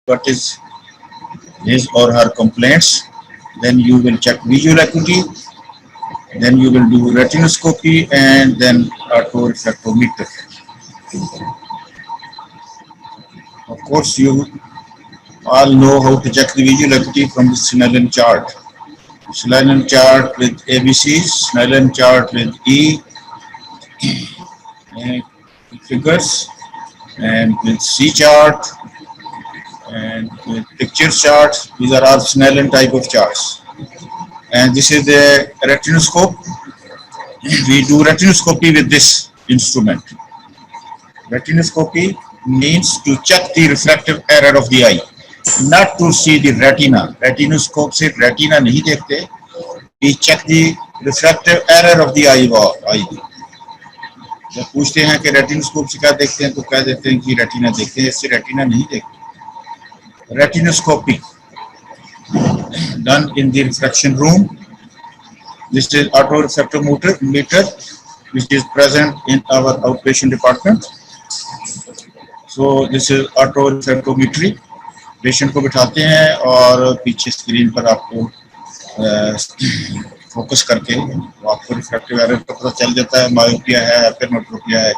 what is his or her complaints. Then you will check visual acuity. Then you will do retinoscopy and then autorefractometer. Of course, you all know how to check the visual acuity from the Snellen chart. Snellen chart with ABCs, Snellen chart with figures, and with C chart, and with picture charts. These are all Snellen type of charts. And this is the retinoscope. We do retinoscopy with this instrument. Retinoscopy means to check the refractive error of the eye, not to see the retina. Retinoscope से retina नहीं देखते. We check the refractive error of the eye. जब पूछते हैं कि retinoscope से क्या देखते हैं तो कह देते हैं कि रेटिना देखते हैं, इससे रेटिना नहीं देखते. Retinoscopy done in the refraction room. This is autorefractometer which is present in our outpatient department. So this is autorefractometry. Patient को बिठाते हैं और पीछे स्क्रीन पर आपको फोकस करके आपको रिफ्रैक्टिव एरर का पता चल जाता है, मायोपिया है या फिर मेट्रोपिया है.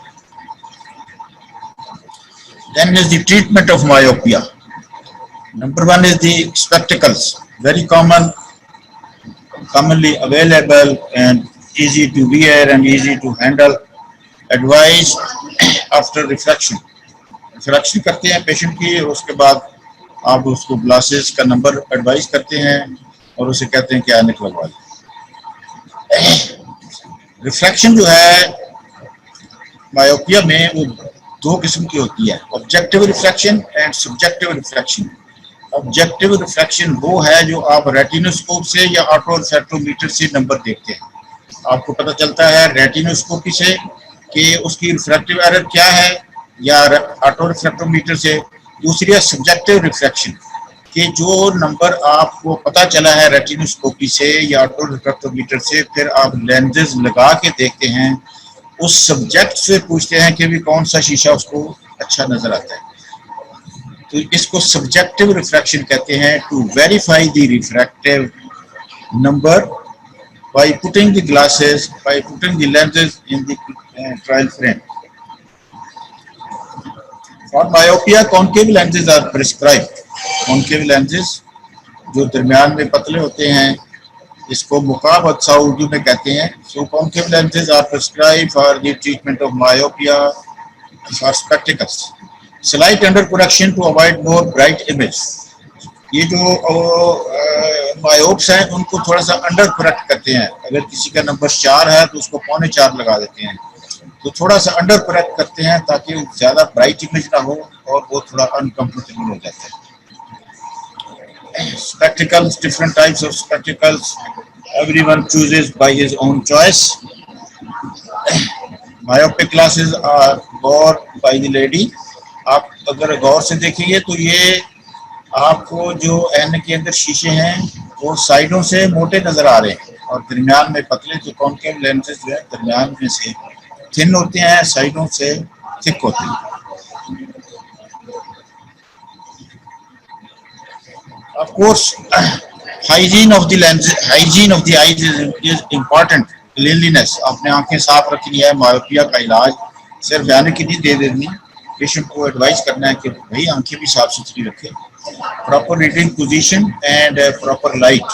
Then is the treatment of myopia. Number one is the spectacles, very commonly available and easy to wear and easy to handle. Advice after refraction. Refraction करते हैं पेशेंट की, उसके बाद आप उसको ग्लासेस का नंबर एडवाइस करते हैं और उसे कहते हैं कि ऐनक लगवा लें. रिफ्रैक्शन जो है मायोपिया में वो दो किस्म की होती है, objective refraction and subjective refraction. Objective refraction वो है जो आप रेटिनोस्कोप से या ऑटोरिफ्रैक्टोमीटर से नंबर देखते हैं. आपको पता चलता है रेटिनोस्कोपी से कि उसकी रिफ्रैक्टिव एरर क्या है या ऑटोरिफ्रैक्टोमीटर से. दूसरी है सब्जेक्टिव रिफ्रैक्शन कि जो नंबर आपको पता चला है रेटिनोस्कोपी से या ऑटोरिफ्रैक्टोमीटर से, फिर आप लेंसेज लगा के देखते हैं, उस सब्जेक्ट से पूछते हैं कि भी कौन सा शीशा उसको अच्छा नजर आता है. तो इसको सब्जेक्टिव रिफ्रैक्शन कहते हैं. To verify the refractive number by putting the glasses, by putting the lenses in the trial frame. For myopia, concave lenses are prescribed. Concave lenses जो दरमियान में पतले होते हैं, इसको मुकाब अच्छा उर्दू में कहते हैं. So concave lenses are prescribed for the treatment of myopia for spectacles. Slight undercorrection to avoid more bright image. ये जो मायोप्स हैं उनको थोड़ा सा अंडर करेक्ट करते हैं. अगर किसी का नंबर 4 है तो उसको 4.25 लगा देते हैं, तो थोड़ा सा अंडर करेक्ट करते हैं ताकि ज्यादा ब्राइट इमेज ना हो और वो थोड़ा अनकंफर्टेबल हो जाता है. Spectacles, different types of spectacles. Everyone chooses by his own choice. Myopic glasses are worn by the lady. आप अगर गौर से देखेंगे तो ये आपको जो ऐनक के अंदर शीशे हैं वो साइडों से मोटे नजर आ रहे हैं और दरमियान में पतले. तो कॉन्केव लेंसेज जो है दरमियान में से थिन होते हैं, साइडों से थिक होते हैं. Of course, hygiene of the lens, hygiene of the eyes is important. Cleanliness, आपने आंखें साफ रखनी है. मायोपिया का इलाज सिर्फ ऐनक की नहीं दे देनी, पेशेंट को एडवाइस करना है कि भाई आंखें भी साफ सुथरी रखें. Proper reading position and proper light.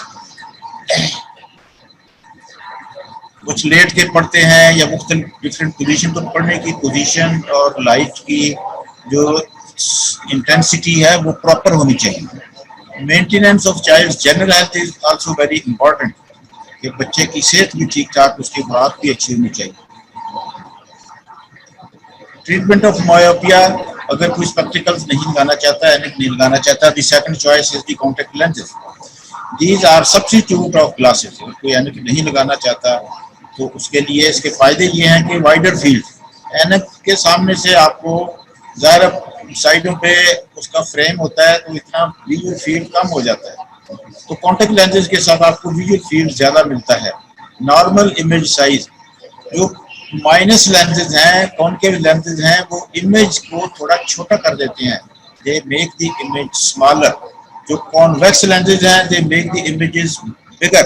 कुछ लेट के पढ़ते हैं या मुख्तलिफ डिफरेंट पोजीशन, तो पढ़ने की पोजीशन और लाइट की जो इंटेंसिटी है वो प्रॉपर होनी चाहिए. Maintenance of child general health is also very important कि बच्चे की सेहत भी ठीक ठाक, उसकी खुराक भी अच्छी होनी चाहिए. ट्रीटमेंट ऑफ मायोपिया, अगर कोई स्पेक्टिकल्स नहीं लगाना चाहता है, नहीं लगाना चाहता, the second choice is the contact lenses. These are substitute of glasses. कोई ऐनक नहीं लगाना चाहता तो उसके लिए इसके फायदे ये हैं कि वाइडर फील्ड. ऐनक के सामने से आपको ज़ाहिर साइडों पे उसका फ्रेम होता है तो इतना विजुअल फील्ड कम हो जाता है, तो कॉन्टैक्ट लेंसेज के साथ आपको विजुअल फील्ड ज़्यादा मिलता है. नॉर्मल इमेज साइज जो माइनस लेंसेज हैं, कॉन्केव लेंसेज हैं, वो इमेज को थोड़ा छोटा कर देते हैं they make the image smaller. जो कॉन्वेक्स लेंसेज हैं दे मेक द इमेजेस बिगर।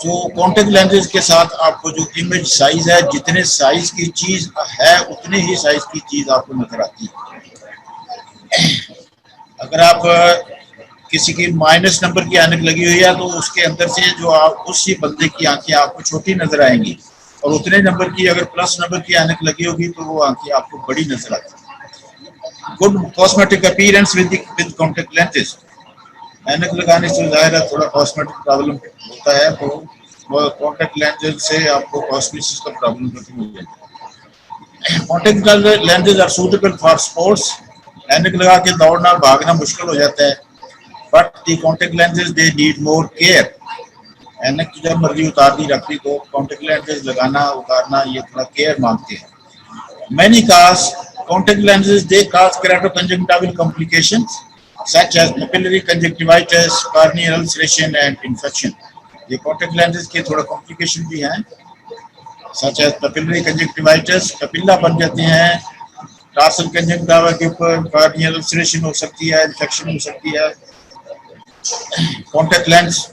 तो कॉन्टेक्ट लेंसेज के साथ आपको जो इमेज साइज है, जितने साइज की चीज है उतने ही साइज की चीज आपको नजर आती है। अगर आप किसी की माइनस नंबर की ऐनक लगी हुई है तो उसके अंदर से जो आप उसी बंदे की आंखें आपको छोटी नजर आएंगी, और उतने नंबर की अगर प्लस नंबर की ऐनक लगी होगी तो वो आंखें आपको बड़ी नजर आती है। Good cosmetic appearance with contact lenses. ऐनक लगाने से जाहिर है थोड़ा कॉस्मेटिक प्रॉब्लम होता है, तो कॉन्टेक्ट लेंसेज से आपको कॉस्मेटिक्स का प्रॉब्लम खत्म हो जाएगा। Contact lenses are suitable for sports. ऐनक लगा के दौड़ना भागना मुश्किल हो जाता है, but the contact lenses they need more care. ऐनक की जब मर्जी उतार दी रख दी, तो कॉन्टेक्ट लेंसेज लगाना उतारना ये थोड़ा केयर मांगते हैं। Many cause contact lenses they cause keratoconjunctival complications such as papillary conjunctivitis, corneal ulceration and infection। ये कॉन्टेक्ट लेंसेज के थोड़ा कॉम्प्लिकेशन भी हैं, such as papillary conjunctivitis, कपिल्ला बन जाते हैं, टार्सल कंजक्टिवा के ऊपर कार्नियल अल्सरेशन हो सकती है, इन्फेक्शन हो सकती है। Contact lens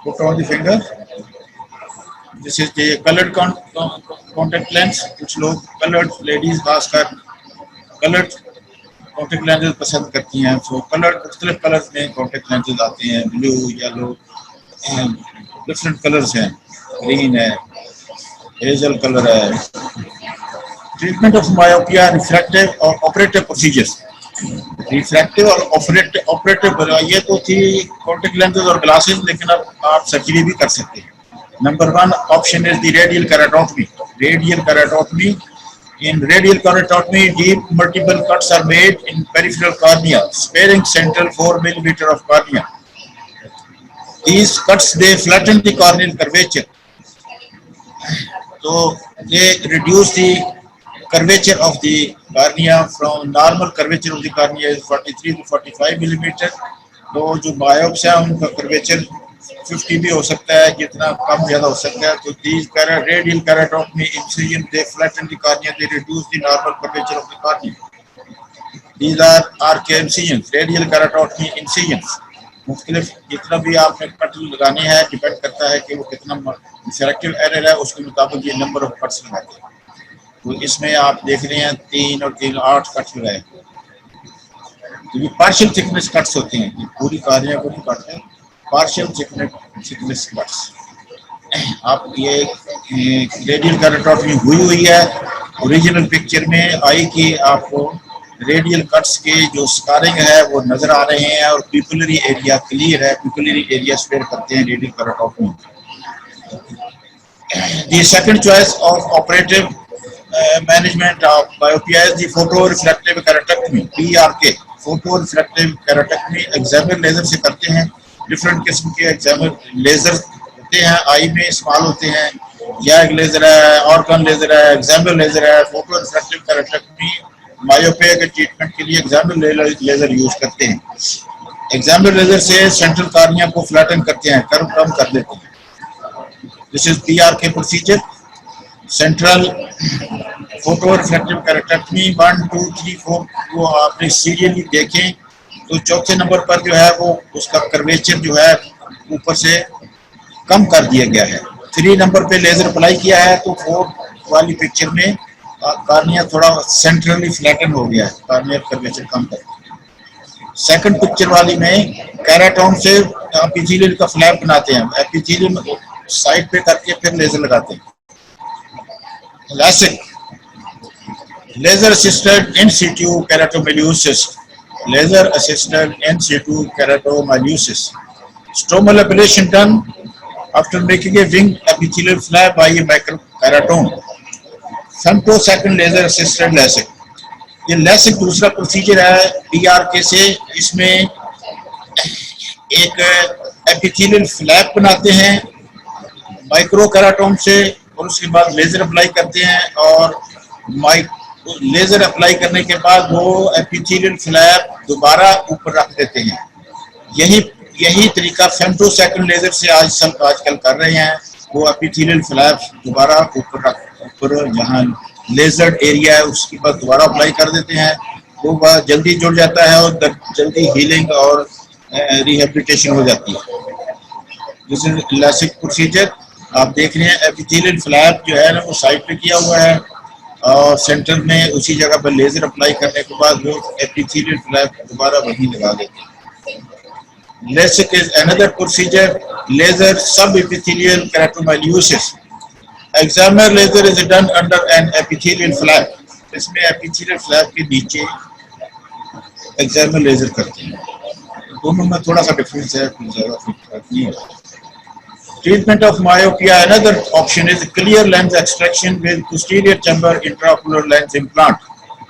put on the finger, this is the colored contact lens। कुछ लोग कलर्ड लेडीज खासकर कलर्ड कॉन्टेक्ट लेंसेज पसंद करती हैं, तो कलर मुख्तलिफ कलर्स में कॉन्टेक्ट लेंसेज आते हैं, ब्लू येलो डिफरेंट कलर्स हैं, ग्रीन है, हेजल कलर है। ट्रीटमेंट ऑफ मायोपिया, रिफ्रैक्टिव और ऑपरेटिव प्रोसीजर्स। रिफ्रैक्टिव और ऑपरेटिव ये तो थी कॉन्टेक्ट लेंसेज और ग्लासेस, लेकिन अब आप सर्जरी भी कर सकते हैं। Number 1 option is the radial keratotomy. Radial keratotomy. In radial keratotomy, deep multiple cuts are made in peripheral cornea, sparing central 4 mm of cornea. These cuts they flatten the corneal curvature, so they reduce the curvature of the cornea from normal curvature of the cornea is 43 to 45 mm। तो जो बायोप्स है उनका curvature 50 भी हो सकता है, जितना कम ज्यादा हो सकता है। तो these radial keratotomy incision they flatten the cornea, they reduce the normal curvature of the cornea। These are RK incisions, radial keratotomy incisions। मुख्तलिफ जितना भी आपने कट लगाने हैं डिपेंड करता है कि वो कितना रिफ्रैक्टिव एरर है, उसके मुताबिक ये नंबर ऑफ कट्स लगाते हैं। तो इसमें आप देख रहे हैं 3 और 3 8 कट्स लगाए। तो ये पार्शियल थिकनेस कट्स होते हैं, ये पूरी कार्निया को नहीं काटते, पार्शियल थिकनेस कट्स। आप ये रेडियल केराटोटमी हुई है, ओरिजिनल पिक्चर में आई कि आपको रेडियल कट्स के जो स्कारिंग है वो नजर आ रहे हैं और पिपुलरी एरिया क्लियर है, पिपुलरी एरिया स्पेयर करते हैं radial keratotomy. The second choice of operative management of myopia is the photorefractive keratectomy, PRK। Photorefractive keratectomy excimer laser से करते हैं। डिफरेंट किस्म के एग्जामिनर लेजर होते हैं, आई में इस्तेमाल होते हैं, जैग लेजर है, ऑर्गन लेजर है, एग्जामिनर लेजर है। फोटो रिफ्लेक्टिव केराटेक्टमी मायोपिया के ट्रीटमेंट के लिए एग्जामिनर लेजर यूज करते हैं। एग्जामिनर लेजर से सेंट्रल कार्निया को फ्लैटन करते हैं, कर्व कम कर देते हैं। This is PRK procedure. Central photorefractive keratectomy 1 2 3 4 वो आपने सीरियली देखें तो चौथे नंबर पर जो है वो उसका कर्वेचर जो है ऊपर से कम कर दिया गया है। 3 नंबर पे लेजर अप्लाई किया है तो 4 वाली पिक्चर में कार्निया थोड़ा सेंट्रली फ्लैटन हो गया है, कार्निया कर्वेचर कम कर। सेकंड पिक्चर वाली में केराटोन से एपिथेलियल का फ्लैप बनाते हैं, एपिथेलियल साइड पे करके फिर लेजर लगाते हैं। LASIK, laser assisted in situ keratomyeliosis, laser assisted in situ keratomyeliosis, stromal ablation done after making a wing epithelial flap by a microkeratome, femtosecond laser assisted LASIK। ये LASIK दूसरा procedure है PRK से। इसमें एक epithelial flap बनाते हैं microkeratome से और उसके बाद लेजर अप्लाई करते हैं, और लेजर अप्लाई करने के बाद वो एपिथेलियल फ्लैप दोबारा ऊपर रख देते हैं। यही तरीका फेम्टोसेकंड लेजर से आजकल कर रहे हैं। वो एपिथेलियल फ्लैप दोबारा ऊपर जहाँ लेजर एरिया है उसके बाद दोबारा अप्लाई कर देते हैं, वो बहुत जल्दी जुड़ जाता है और जल्दी हीलिंग और रिहेबिलिटेशन हो जाती है। This is LASIK procedure. आप देख रहे हैं एपिथेलियल फ्लैप जो है ना वो साइड पे किया हुआ है और सेंटर में उसी जगह पर लेजर अप्लाई करने के बाद वो एपिथेलियल फ्लैप दोबारा वहीं लगा देते हैं। LASIK is another procedure, laser subepithelial keratomyeliosis. Excimer laser is done under an epithelial flap. इसमें epithelial flap के नीचे excimer laser करते हैं। दोनों में थोड़ा सा डिफरेंस है, ज़्यादा फर्क नहीं है। Treatment of myopia, another option is clear lens extraction with posterior chamber intraocular lens implant.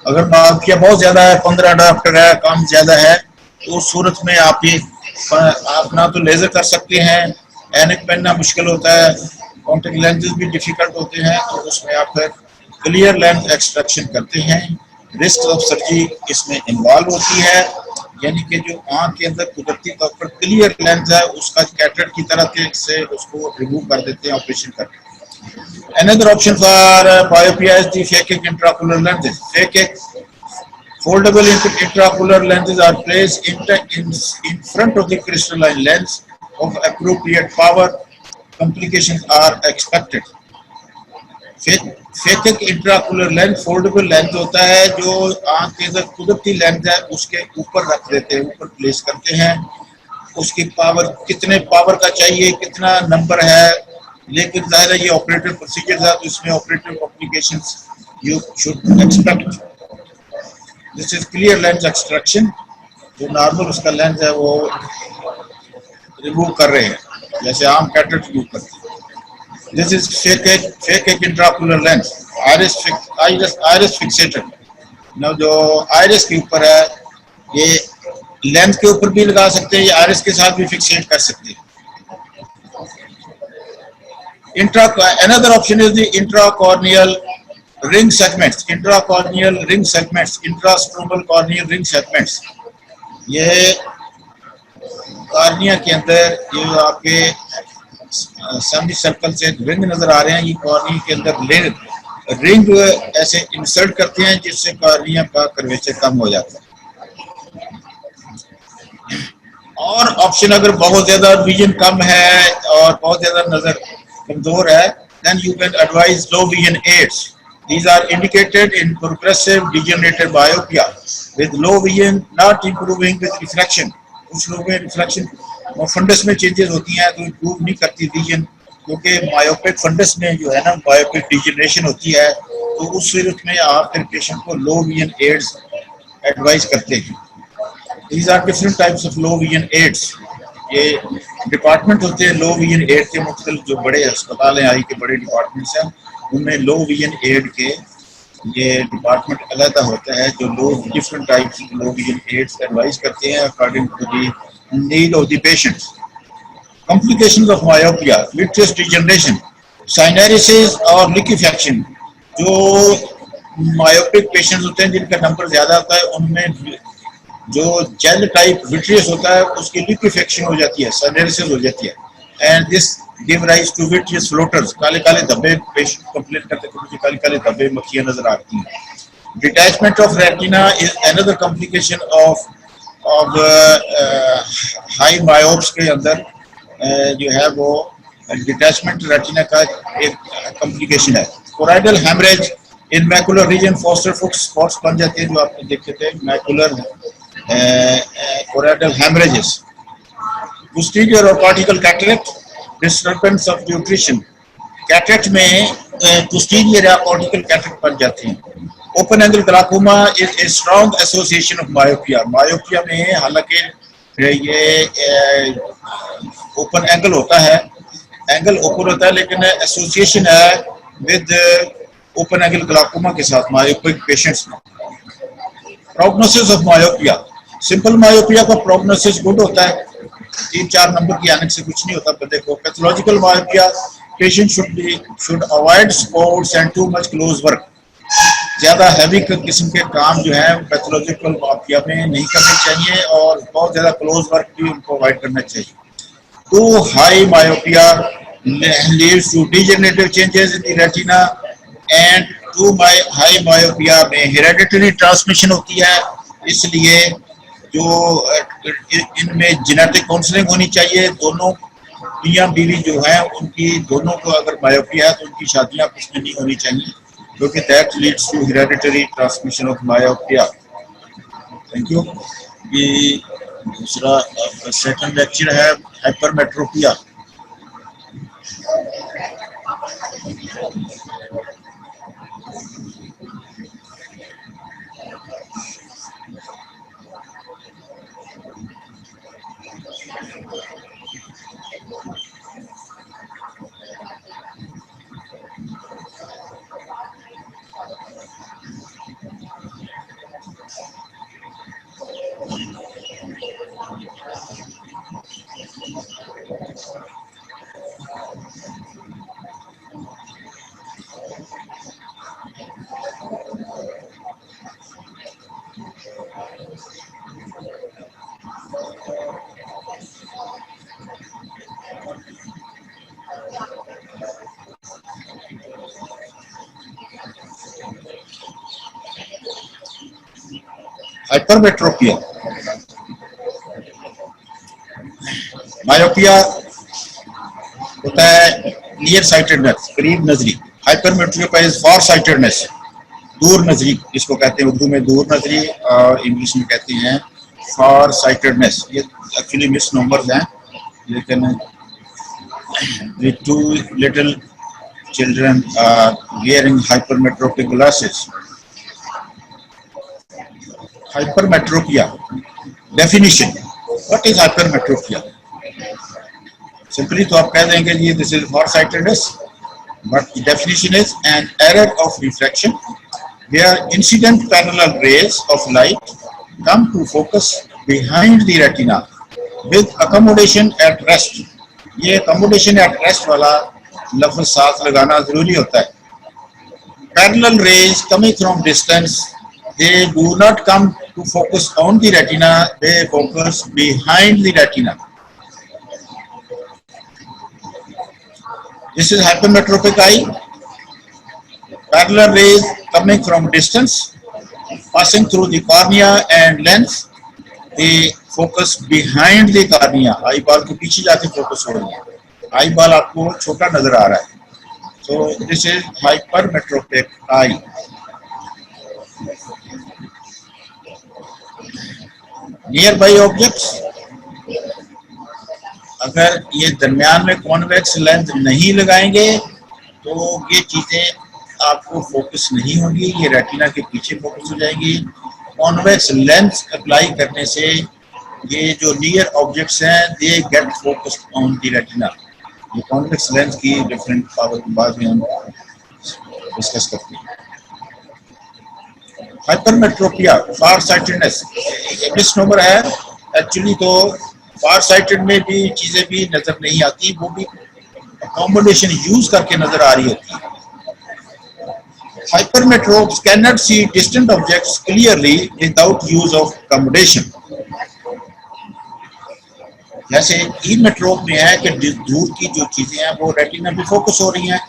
अगर myopia बहुत ज़्यादा है, 15 डायोप्टर है, कम ज़्यादा है, तो उस सूरत में आप ना तो लेजर कर सकते हैं, एनिक पहनना मुश्किल होता है, कॉन्टेक्ट लेंसेज भी डिफिकल्ट होते हैं, तो उसमें आप फिर क्लियर लेंस एक्सट्रैक्शन करते हैं। रिस्क ऑफ सर्जरी इसमें इन्वॉल्व होती है, यानी कि जो आंख के अंदर कुदरती तौर पर क्लियर लेंस है उसका कैटरेक्ट की तरह से उसको रिमूव कर देते हैं ऑपरेशन करके। Another option for myopia is the phakic intraocular lenses. Phakic foldable intraocular lenses are placed in front of the crystalline lens of appropriate power. Complications are expected. Phakic intraocular lens foldable lens होता है जो आंख के अंदर कुदरती lens है उसके ऊपर रख देते हैं, ऊपर प्लेस करते हैं। उसकी पावर कितने पावर का चाहिए, कितना नंबर है, लेकिन ज़ाहिर है ये ऑपरेटिव प्रोसीजर है तो इसमें operative complications you should expect. This is clear lens extraction. जो नॉर्मल उसका लेंस है वो रिमूव कर रहे हैं, जैसे आम कैटरेक्ट रिमूव करते हैं। This is phakic intraocular lens, iris fixator. Now जो iris के ऊपर है, ये लेंस के ऊपर भी लगा सकते हैं, या आयरिस के साथ भी फिक्सेट कर सकते हैं। Another option is the intracorneal ring segments, intracorneal ring segments, intrastromal corneal ring segments. ये कॉर्निया के अंदर ये आपके सेमी सर्कल से रिंग नजर आ रहे हैं, ये कॉर्निया के अंदर रिंग ऐसे इंसर्ट करते हैं जिससे कॉर्निया का कर्वेचर कम हो जाता है। और ऑप्शन अगर बहुत ज्यादा विजन कम है और बहुत ज्यादा नजर कमजोर है, then you can advise low vision aids. These are indicated in progressive degenerative myopia with low vision not improving with refraction. कुछ लोगों में रिफ्लेक्शन और फंडस में चेंजेस होती हैं तो इम्प्रूव नहीं करती विजन, क्योंकि मायोपिक फंडस में जो है ना मायोपिक डिजेनरेशन होती है, तो उस सूरत में आप फिर पेशेंट को लो विजन एड्स एडवाइस करते हैं। These are different types of low vision aids. ये डिपार्टमेंट होते हैं लो विजन एड के, मुख्तलिफ जो बड़े अस्पताल हैं आई के बड़े डिपार्टमेंट्स हैं उनमें लो विजन एड के ये डिपार्टमेंट अलग होता है जो लोग different types of low vision aids advise करते हैं according to the need of the patients. Complications of myopia, vitreous degeneration, syneresis और लिक्विफैक्शन। जो मायोपिक पेशेंट्स होते हैं जिनका नंबर ज्यादा होता है उनमें जो जेल टाइप विट्रियस होता है उसकी लिक्विफैक्शन हो जाती है, साइनेरिसिस हो जाती है, and this give rise to vitreous floaters. काले काले धब्बे पेशेंट कंप्लेन करते हैं मुझे काले काले धब्बे मक्खियां नजर आती हैं। Detachment of retina is another complication of high myopes के अंदर जो है वो डिटैचमेंट रेटिना का एक कॉम्प्लिकेशन है। Choroidal haemorrhage in macular region, Foster Fuchs spots बन जाते हैं जो आपने देखे थे, मैकुलर कोराइडल हेमरेजेस। पोस्टीरियर और cortical cataract, disturbance of nutrition. Cataract में पोस्टीरियर या कॉर्टिकल कैटरेक्ट बन जाते हैं। Open angle glaucoma is a strong association of myopia. Myopia में हालांकि ये ओपन एंगल होता है, एंगल ओपन होता है, लेकिन एसोसिएशन है विद ओपन एंगल ग्लाकोमा के साथ मायोपिक पेशेंट्स में। Prognosis of myopia, simple myopia का प्रोग्नोसिस गुड होता है, 3-4 नंबर की आने से कुछ नहीं होता बंदे को। Pathological myopia, patient should avoid sports and too much close work. ज्यादा हैवी किस्म के काम जो है पैथोलॉजिकल मायोपिया में नहीं करने चाहिए और बहुत ज्यादा क्लोज वर्क भी उनको अवॉइड करना चाहिए। Too high myopia leads to degenerative changes in the retina and too high myopia में हेरेडिटरी ट्रांसमिशन होती है इसलिए जो इनमें जेनेटिक काउंसलिंग होनी चाहिए। दोनों मियाँ बीवी जो है उनकी दोनों को अगर मायोपिया है तो उनकी शादियां आपस में नहीं होनी चाहिए, क्योंकि that leads to hereditary transmission of myopia. Thank you. ये दूसरा आपका सेकंड लेक्चर है हाइपरमेट्रोपिया। हाइपरमेट्रोपिया, मायोपिया होता है नियर साइटेडनेस, करीब नजरी। हाइपरमेट्रोपिया इज फार साइटेडनेस, दूर नजरी, जिसको कहते हैं उर्दू में दूर नजरी और इंग्लिश में कहते हैं फार साइटेडनेस। ये एक्चुअली मिस नंबर्स हैं, लेकिन the two little children are wearing hypermetropic glasses. Hypermetropia definition. What is hypermetropia? Simply तो आप कह देंगे ये this is farsightedness, but the definition is an error of refraction where incident parallel rays of light come to focus behind the retina with accommodation at rest. ये accommodation at rest वाला लफ्ज साथ लगाना जरूरी होता है। Parallel rays coming from distance, they do not come to focus on the retina, they focus behind the retina. This is hypermetropic eye. Parallel rays coming from distance, passing through the cornea and lens, they focus behind the cornea. Eye ball के पीछे जाके focus हो रही है, eye ball आपको छोटा नजर आ रहा है। So this is hypermetropic eye. Nearby objects, अगर ये दरमियान में कॉन्वेक्स लेंस नहीं लगाएंगे तो ये चीजें आपको फोकस नहीं होंगी, ये रेटिना के पीछे फोकस हो जाएंगी। कॉन्वेक्स लेंस अप्लाई करने से ये जो नियर ऑब्जेक्ट्स हैं they get focused on the retina. ये कॉन्वेक्स लेंस की डिफरेंट पावर के बाद में हम डिस्कस करते हैं। हाइपरमेट्रोपिया, फार साइटेडनेस, मिस नंबर है। एक्चुअली तो फार साइटेड में भी चीजें भी नजर नहीं आती, वो भी अकोमोडेशन यूज करके नजर आ रही होती है। Hypermetropes cannot see distant objects clearly without use of accommodation. जैसे इमेट्रोप में है कि दूर की जो चीजें हैं वो रेटिना पे फोकस हो रही हैं,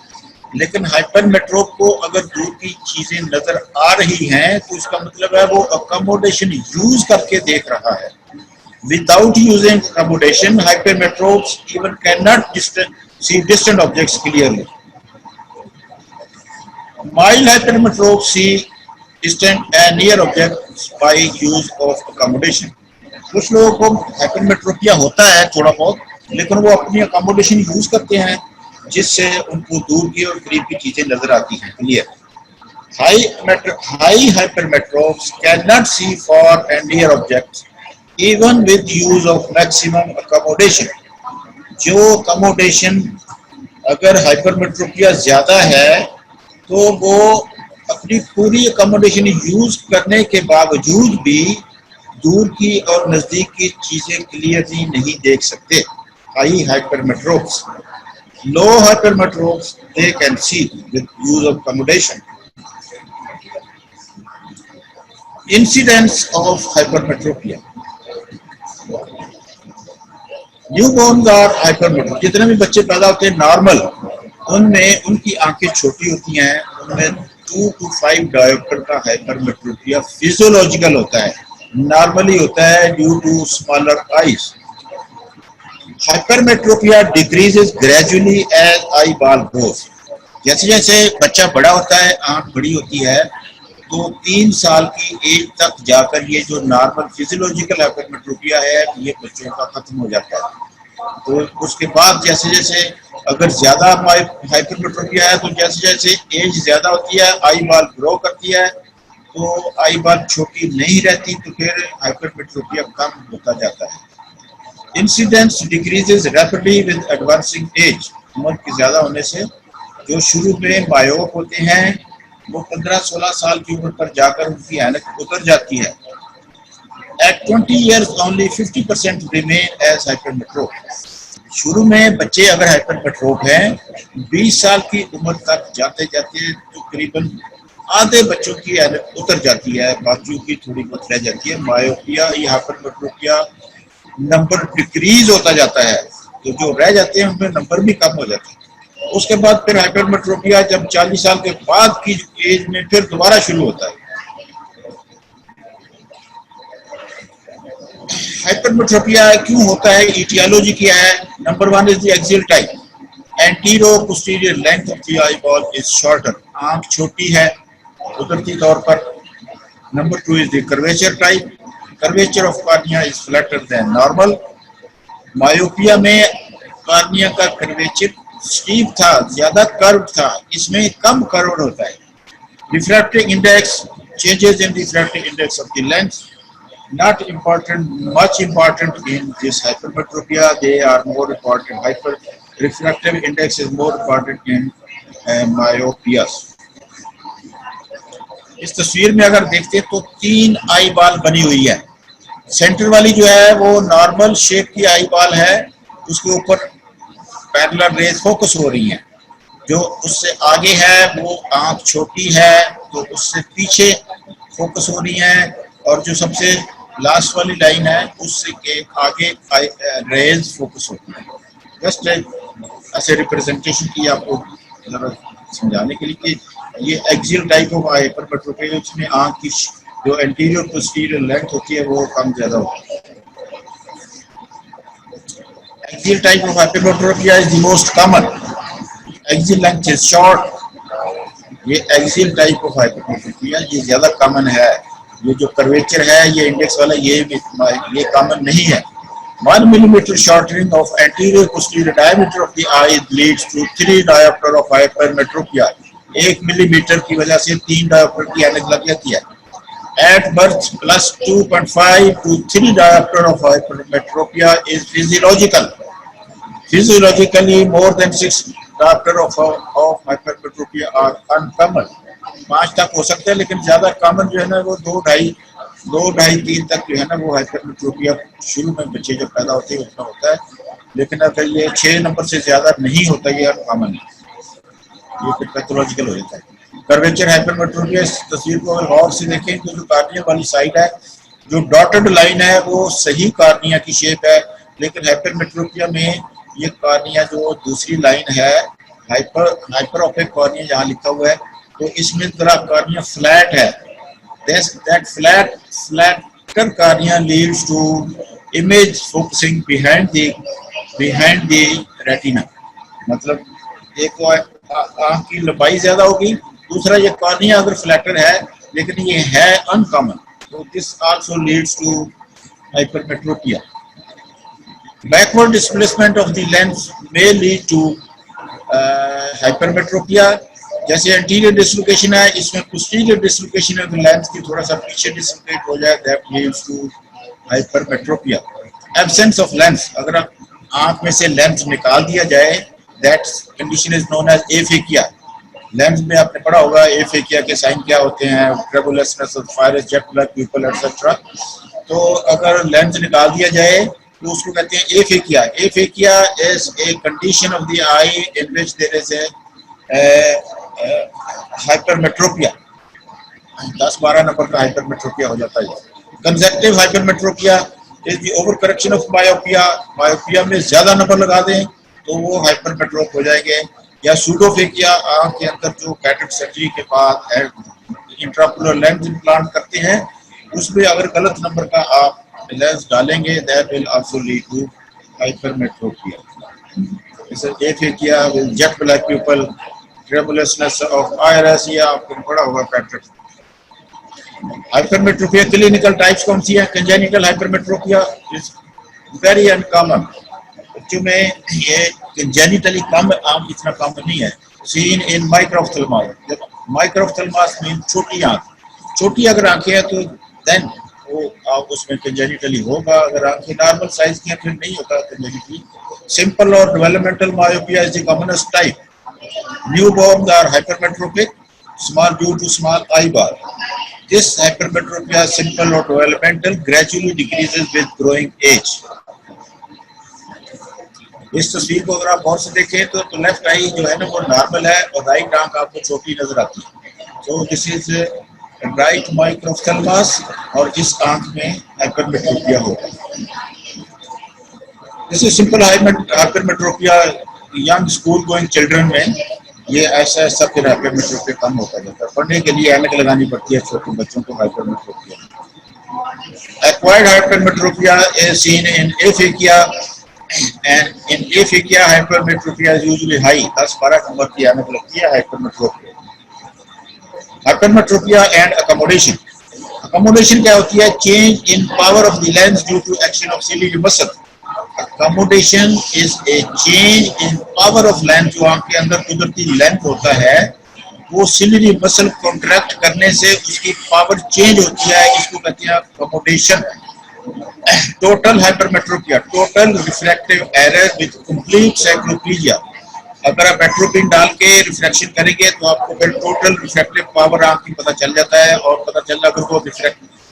लेकिन हाइपरमेट्रोप को अगर दूर की चीजें नजर आ रही हैं तो इसका मतलब है वो अकोमोडेशन यूज करके देख रहा है। Without using accommodation, hypermetropes even cannot see distant objects clearly. Mild hypermetropes see distant and near objects by use of accommodation. कुछ लोगों को हाइपरमेट्रोपिया होता है थोड़ा बहुत, लेकिन वो अपनी अकोमोडेशन यूज करते हैं जिससे उनको दूर की और करीब की चीजें नजर आती हैं clear. High hypermetropes can not see far and near objects even with use of maximum accommodation. जो अकोमोडेशन अगर हाइपरमेट्रोपिया ज्यादा है तो वो अपनी पूरी अकोमोडेशन यूज करने के बावजूद भी दूर की और नजदीक की चीजें क्लियरली नहीं देख सकते। High hypermetropes, low hypermetropes they can see with use of accommodation. Incidence of hypermetropia, newborn are hypermetrope, जितने भी बच्चे पैदा होते हैं नॉर्मल, उनमें उनकी आंखें छोटी होती हैं, उनमें 2 to 5 डायोप्टर का हाइपरमेट्रोपिया फिजियोलॉजिकल होता है। नॉर्मली होता है due to smaller eyes. Hypermetropia decreases gradually as eye ball grows. जैसे जैसे बच्चा बड़ा होता है, आंख बड़ी होती है, तो 3 साल की एज तक जाकर ये जो नॉर्मल फिजियोलॉजिकल हाइपरमेट्रोपिया है ये बच्चों का खत्म हो जाता है। तो उसके बाद जैसे जैसे अगर ज्यादा हाइपरमेट्रोपिया है, तो जैसे जैसे एज ज्यादा होती है, आई बॉल ग्रो करती है, तो आई बॉल छोटी नहीं रहती, तो फिर हाइपरमेट्रोपिया कम होता जाता है। Incidence decreases rapidly with advancing as. उम्र की ज्यादा होने से जो शुरू में मायोप होते हैं वो 15-16 साल की उम्र पर जाकर उनकी ऐनक उतर जाती है। At 20 years only 50% remain as hypermetrope। शुरू में बच्चे अगर हाइपरमेट्रोप हैं, 20 साल की उम्र तक जाते जाते तो करीबन आधे बच्चों की ऐनक उतर जाती है, बाकियों की थोड़ी बहुत रह जाती है। मायोपिया या हाइपरमेट्रोपिया नंबर डिक्रीज होता जाता है, तो जो रह जाते हैं उनमें नंबर भी कम हो जाते हैं। उसके बाद फिर हाइपरमेट्रोपिया जब 40 साल के बाद की एज में फिर दोबारा शुरू होता है। हाइपरमेट्रोपिया क्यों होता है, इटियोलॉजी क्या है? Number 1 is the axial type. Anteroposterior length of the eyeball is shorter. आंख छोटी है कुदरती तौर पर। Number 2 is the curvature type. Curvature of cornea is flatter than normal. Myopia में कॉर्निया का कर्वेचर स्टीप था, ज्यादा कर्व था, इसमें कम कर्व होता है। Refractive index, changes in the refractive index of the lens not important, much important in this hypermetropia. They are more important. Hyper refractive index is more important in myopias. इस तस्वीर में अगर देखते हैं तो 3 आई बॉल बनी हुई है। सेंटर वाली जो है वो नॉर्मल शेप की आई बॉल है, उसके ऊपर पैरेलल रेज फोकस हो रही हैं। जो उससे आगे है वो आंख छोटी है, तो उससे पीछे फोकस हो रही है, और जो सबसे लास्ट वाली लाइन है उससे के आगे रेज फोकस होती है। जस्ट ऐसे रिप्रेजेंटेशन की आपको जरा समझाने के लिए कि ये एक्सियल टाइप ऑफ हाइपरमेट्रोपिया, इसमें आंख की जो एंटीरियर पोस्टीरियर लेंथ होती है वो कम ज्यादा होती है। Axial type of hypermetropia is the most common. Axial length is short. ये एक्सियल टाइप ऑफ हाइपरमेट्रोपिया ये ज्यादा कॉमन है। ये जो कर्वेचर है ये इंडेक्स वाला ये कॉमन नहीं है। 1 millimeter shortening of anterior posterior diameter of the eye leads to 3 diopter of hypermetropia। 1 millimetre की वजह से 3 डायोप्टर की ऐनक लग जाती है। At birth plus 2.5 to 3 diopter of hypermetropia is physiological। Physiologically more than 6 diopter of hypermetropia are uncommon। 5 तक हो सकता है, लेकिन ज्यादा कॉमन जो है ना वो 2.5-3 तक जो है ना वो हाइपरमेट्रोपिया शुरू में बच्चे जब पैदा होते हैं उतना होता है। लेकिन अगर ये 6 नंबर से ज्यादा नहीं होता, ये अनकॉमन है, ये फिर पैथोलॉजिकल हो जाता है। कर्वेचर हाइपरमेट्रोपिया, इस तस्वीर को अगर गौर से देखें तो जो कार्निया वाली साइड है, जो डॉटेड लाइन है वो सही कार्निया की शेप है, लेकिन हाइपरमेट्रोपिया में ये कार्निया जो दूसरी लाइन है हाइपरोपिक कार्निया जहाँ लिखा हुआ है, तो इसमें जरा कार्निया फ्लैट है। That flatter cornea leads to image focusing behind the retina। मतलब एक तो आंख की लंबाई ज्यादा होगी, दूसरा ये कॉर्निया अगर फ्लैटर है लेकिन ये है अनकॉमन, तो this also leads to hypermetropia. Backward displacement of the lens may lead to hypermetropia। जैसे एंटीरियर डिसलोकेशन है, इसमें पोस्टीरियर डिसलोकेशन है, तो लेंस की थोड़ा सा पीछे डिसलोकेट हो जाए, that leads to hypermetropia. Absence of lens, अगर आंख में से लेंस निकाल दिया जाए, that condition is known as aphakia. Lens में आपने पढ़ा होगा एफेकिया के साइन क्या होते हैं, tremulousness of iris, jet black pupil etcetera. तो अगर लेंस निकाल दिया जाए तो उसको कहते हैं aphakia. Aphakia is a condition of the eye in which there is a hypermetropia. 10-12 number का हाइपरमेट्रोपिया हो जाता है। Consecutive hypermetropia is the over correction of myopia. Myopia में ज्यादा नंबर लगा दें तो वो हाइपरमेट्रोप हो जाएंगे। या सूडोफेकिया, आंख के अंदर जो कैटरेक्ट सर्जरी के बाद इंट्रापुलर लेंस इम्प्लांट करते हैं, उसमें अगर गलत नंबर का आप लेंस डालेंगे that will also lead to hypermetropia. जैसे aphakia will jet black pupil, tremulousness of iris, ये आपको पढ़ा होगा पैटर्न। हाइपरमेट्रोपिया क्लिनिकल टाइप्स कौन सी है? Congenital hypermetropia is very uncommon, बच्चों में ये कंजेनिटली कम, आम इतना कॉमन नहीं है। सीन इन माइक्रोऑफ्थल्मास, माइक्रोऑफ्थल्मास मीन छोटी आंख, छोटी अगर आंखें हैं तो देन वो आप उसमें कंजेनिटली होगा, अगर आंखें नॉर्मल साइज की हैं फिर नहीं होता कंजेनिटली। सिंपल और developmental myopia is the commonest type. Newborn are hypermetropic, small due to small eye bar. This hypermetropia, simple or developmental, gradually decreases with growing age. इस तस्वीर को अगर आप गौर से देखें तो लेफ्ट आई जो है ना वो नॉर्मल है और राइट आंख आपको छोटी नजर आती है। तो दिस इज राइट माइक्रोऑफ्थल्मास और इस आंख में हाइपरमेट्रोपिया होगा। This is simple hypermetropia young school going children में, ये ऐसा ऐसा फिर हाइपरमेट्रोपिया कम होता जाता है। पढ़ने के लिए ऐनक लगानी पड़ती है छोटे बच्चों को hypermetropia. Acquired hypermetropia is seen in aphakia and in aphakia hypermetropia is usually high, 10-12 number की ऐनक लगती है hypermetropia. Hypermetropia and accommodation, accommodation क्या होती है? Change in power of the lens due to action of ciliary muscle. Accommodation is a change in power of lens, जो आंख के अंदर कुदरती लेंथ होता है वो सिलियरी मसल कॉन्ट्रैक्ट करने से उसकी पावर चेंज होती है, इसको कहते हैं accommodation. Total hypermetropia, total refractive error with complete cycloplegia. अगर आप एट्रोपिन डाल के रिफ्रैक्शन करेंगे तो आपको फिर टोटल रिफ्रैक्टिव पावर आपकी पता चल जाता है, और पता चल जाता है अगर वो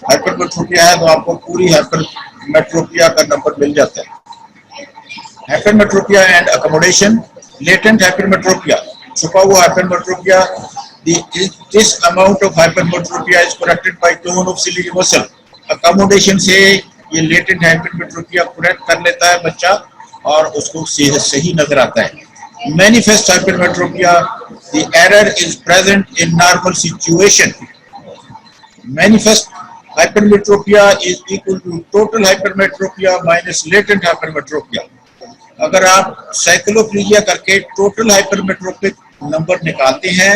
हाइपरमेट्रोपिया है तो आपको पूरी हाइपरमेट्रोपिया का नंबर मिल जाता है। Hypermetropia and accommodation, latent hypermetropia, छुपा हुआ hypermetropia, this amount of hypermetropia is corrected bye tone of ciliary muscle. Accommodation से ये लेटेंट हाइपरमेट्रोपिया करेक्ट कर लेता है बच्चा और उसको सही नजर आता है। Manifest hypermetropia, the error is present in normal situation. Manifest hypermetropia is equal to total hypermetropia minus latent hypermetropia. अगर आप साइक्लोप्लेजिया करके टोटल हाइपरमेट्रोपिक नंबर निकालते हैं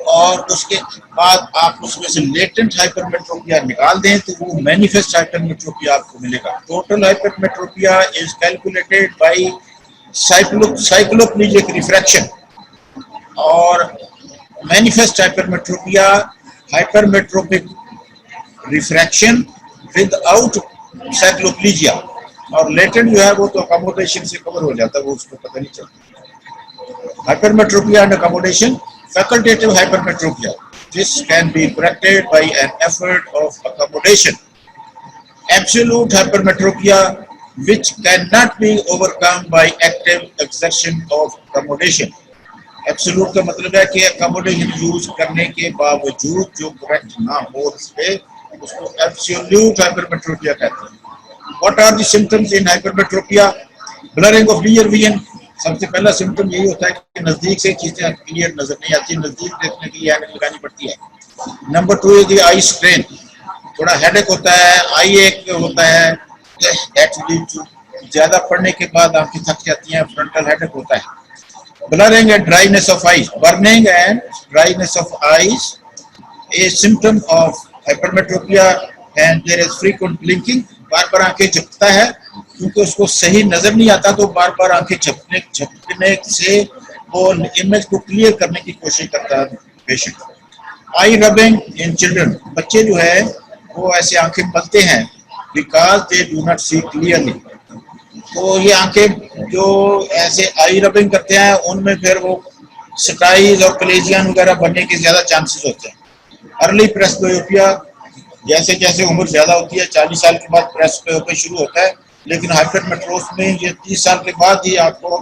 और उसके बाद आप उसमें से लेटेंट हाइपरमेट्रोपिया निकाल दें तो वो मैनिफेस्ट हाइपरमेट्रोपिया आपको मिलेगा। Total hypermetropia is calculated by cycloplegic refraction, और manifest hypermetropia hypermetropic refraction without cycloplegia, और लेटेंट जो है वो तो अकोमोडेशन से कवर हो जाता है, वो उसको पता नहीं चलता। Hypermetropia and accommodation, facultative hypermetropia, this can be corrected by an effort of accommodation. Absolute hypermetropia, which cannot be overcome by active exertion of accommodation. Absolute का मतलब है कि accommodation यूज करने के बावजूद जो correct ना हो उसको absolute hypermetropia कहते हैं। What are the symptoms in hypermetropia? Blurring of rear vision, सबसे पहला सिम्टम यही होता है कि नजदीक से चीजें क्लियर नजर नहीं आती, नजदीक देखने के लिए ऐनक लगानी पड़ती है। Number 2 is the eye strain, थोड़ा हेडेक होता है, आई एक होता है, ज्यादा पढ़ने के बाद आंखें थक जाती हैं, फ्रंटल हेडेक होता है। Blurring and dryness of eyes, burning and dryness of eyes a symptom of hypermetropia and there is frequent blinking, बार बार आंखें झपकता है क्योंकि उसको सही नजर नहीं आता तो बार बार आंखें झपकने से वो इमेज को क्लियर करने की कोशिश करता है patient. I rubbing in children, बच्चे जो है वो ऐसे आंखें मलते हैं because they do not see clearly, तो ये आंखें जो ऐसे आई रबिंग करते हैं उनमें फिर वो स्टाइज और कलेजियन वगैरह बनने के ज्यादा चांसेस होते हैं। अर्ली प्रेसबियोपिया, जैसे जैसे उम्र ज्यादा होती है 40 साल के बाद प्रेसबियोपिया शुरू होता है, लेकिन हाइपरमेट्रोस में ये 30 साल के बाद ही आपको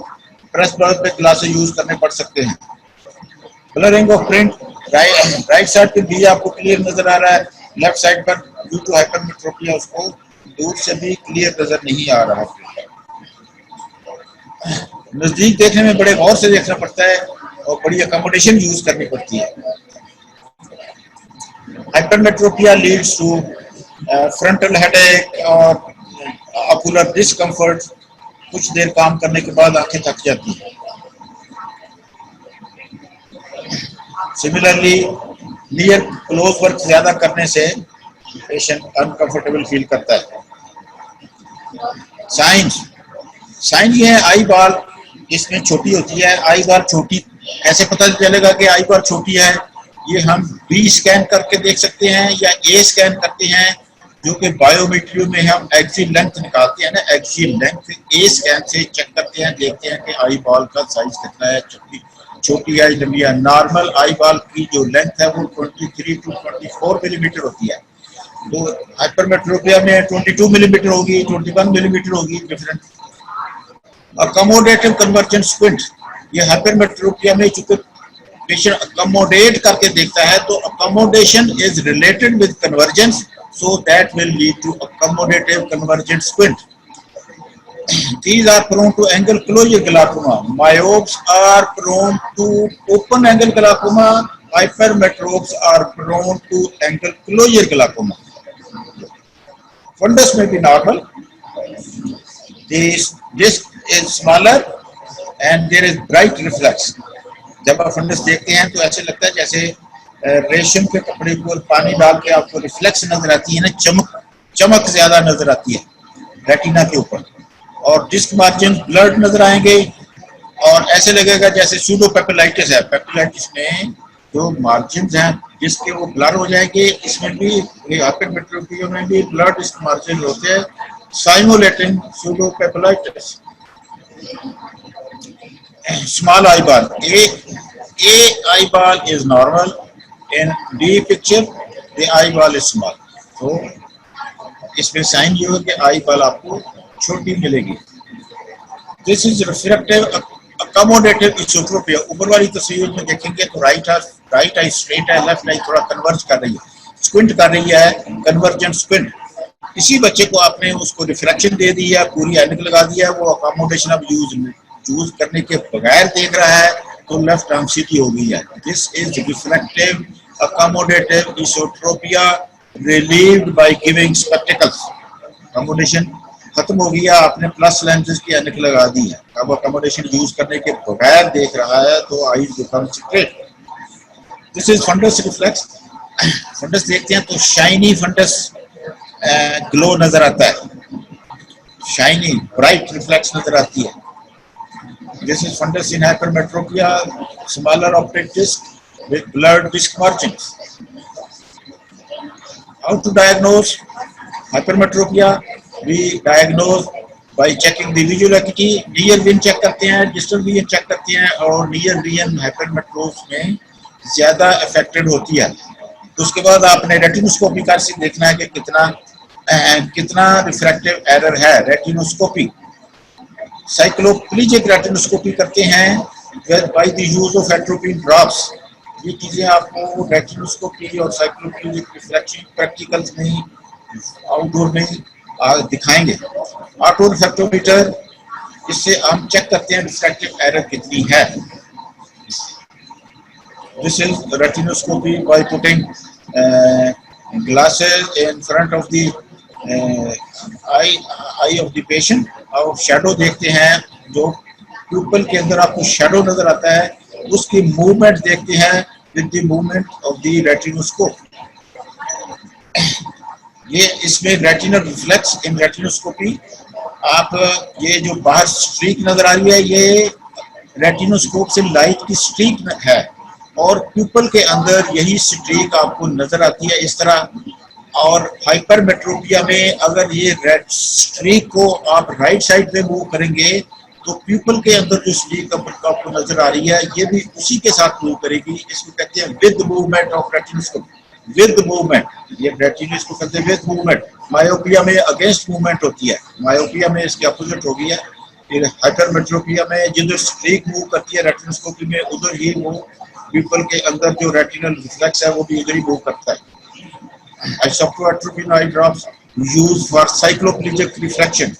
प्रेसबियोपिक ग्लासेस यूज करने पड़ सकते हैं। Blurring of print, right side पे भी आपको क्लियर नजर आ रहा है, लेफ्ट साइड पर ड्यू टू हाइपरमेट्रोपिया उसको दूर से भी क्लियर नजर नहीं आ रहा। नजदीक देखने में बड़े गौर से देखना पड़ता है और बड़ी अकोमोडेशन यूज करनी पड़ती है। Hypermetropia leads to frontal headache और ऑकुलर डिस्कम्फर्ट, कुछ देर काम करने के बाद आंखें थक जाती हैं। सिमिलरली नियर क्लोज वर्क ज्यादा करने से पेशेंट अनकंफर्टेबल फील करता है। साइंस ये है आई बाल इसमें छोटी होती है। आई बाल छोटी ऐसे पता चलेगा कि आई बाल छोटी है, ये हम बी स्कैन करके देख सकते हैं या ए स्कैन करते हैं, जो कि बायोमेट्री में हम एक्सियल लेंथ निकालते हैं ना, एक्सियल लेंथ ए स्कैन से चेक करते हैं, देखते हैं कि आई बॉल का साइज कितना है, छोटी है लंबी है। नॉर्मल आई बॉल की जो लेंथ है वो 23 to 24 मिलीमीटर होती है, तो हाइपरमेट्रोपिया में 22 मिलीमीटर होगी, 21 मिलीमीटर होगी, डिफरेंट। अकोमोडेटिव कन्वर्जेंट स्क्विंट, ये हाइपरमेट्रोपिया में चूंकि पेशेंट अकोमोडेट करके देखता है, तो accommodation is related with convergence, so that will lead to accommodative convergent squint. These are prone to angle closure glaucoma. Myopes are prone to open angle glaucoma. Hypermetropes are prone to angle closure glaucoma. Fundus may be normal. This disc is smaller and there is bright reflex. जब आप funds देखते हैं तो ऐसे लगता है जैसे रेशम के कपड़े को पानी डाल के आपको रिफ्लेक्स नजर आती है ना, चमक ज्यादा नजर आती है रेटिना के ऊपर, और डिस्क मार्जिन ब्लर्ड नजर आएंगे और ऐसे लगेगा जैसे सूडो पेपिलाइटिस है। पेपिलाइटिस में जो मार्जिन हैं डिस्क के वो ब्लर हो जाएंगे, इसमें भी हाइपरमेट्रोपिया में भी ब्लड डिस्क मार्जिन होते हैं। साइमोलेटिन सूडो पेपिलाइटिस। स्मॉल आई बाल, A eyeball is normal. In D picture, the eyeball is small. तो इसमें साइन ये हो कि eyeball आपको छोटी मिलेगी। This is refractive accommodative esotropia. ऊपर वाली तस्वीर में देखेंगे तो राइट आई स्ट्रेट है, लेफ्ट आई थोड़ा कन्वर्ज कर रही है, स्क्विंट कर रही है, कन्वर्जेंट स्क्विंट। इसी बच्चे को आपने उसको रिफ्रैक्शन दे दी है, पूरी ऐनक लगा दिया है, वो अकोमोडेशन अब यूज करने के बगैर देख रहा है, तो लेफ्ट आर्म सीधी हो गई है। This is reflective accommodative esotropia relieved by giving spectacles. Accommodation खत्म हो गया, आपने प्लस लेंसेज की ऐनक लगा दी है, अब अकोमोडेशन यूज करने के बगैर देख रहा है, तो eyes become straight. This is fundus reflex. Fundus देखते हैं तो शाइनी फंडस ग्लो नजर आता है, शाइनी ब्राइट रिफ्लेक्स नजर आती है। This is fundus in hypermetropia, smaller optic disc with blurred disc margins. How to diagnose hypermetropia? We diagnose by checking the visual acuity. Near vision check करते हैं, distal vision check करते हैं, और near vision hypermetropes में ज्यादा affected होती है। तो उसके बाद आपने रेटिनोस्कोपी का देखना है कि कितना रिफ्रैक्टिव एरर है। रेटिनोस्कोपी साइक्लोप्लीजिक रेटिनोस्कोपी करते हैं by the use of atropine drops. ये चीजें आपको रेटिनोस्कोपी और साइक्लोप्लीजिक रिफ्लेक्शन प्रैक्टिकल्स में आउटडोर में दिखाएंगे। ऑटो रिफ्रैक्टोमीटर, इससे हम चेक करते हैं रिफ्रैक्टिव एरर कितनी है। This is retinoscopy by putting glasses in front of the I of the patient, और शेडो देखते हैं, जो प्यूपल के अंदर आपको शेडो नजर आता है, उसकी मूवमेंट देखते हैं with the movement of the retinoscope. ये इसमें रेटिनल रिफ्लेक्स इन रेटिनोस्कोपी, आप ये जो बाहर स्ट्रीक नजर आ रही है, ये रेटिनोस्कोप से लाइट की स्ट्रीक है, और प्यूपल के अंदर यही स्ट्रीक आपको नजर आती है इस तरह। और हाइपरमेट्रोपिया में अगर ये रेड स्ट्रीक को आप राइट साइड पे मूव करेंगे, तो प्यूपल के अंदर जो स्ट्रीक आपको नजर आ रही है, ये भी उसी के साथ मूव करेगी। इसको कहते हैं with movement of retinoscope, with movement, ये रेटिनोस्कोप कहते हैं विद मूवमेंट। मायोपिया में अगेंस्ट मूवमेंट होती है, मायोपिया में इसके अपोजिट हो गया। फिर हाइपरमेट्रोपिया में जिधर स्ट्रीक मूव करती है रेटिनोस्कोपी में, उधर ही वो प्यूपल के अंदर जो रेटिनल रिफ्लेक्स है वो भी उधर ही मूव करता है। Isopropyl eye drops used for cycloplegic refraction.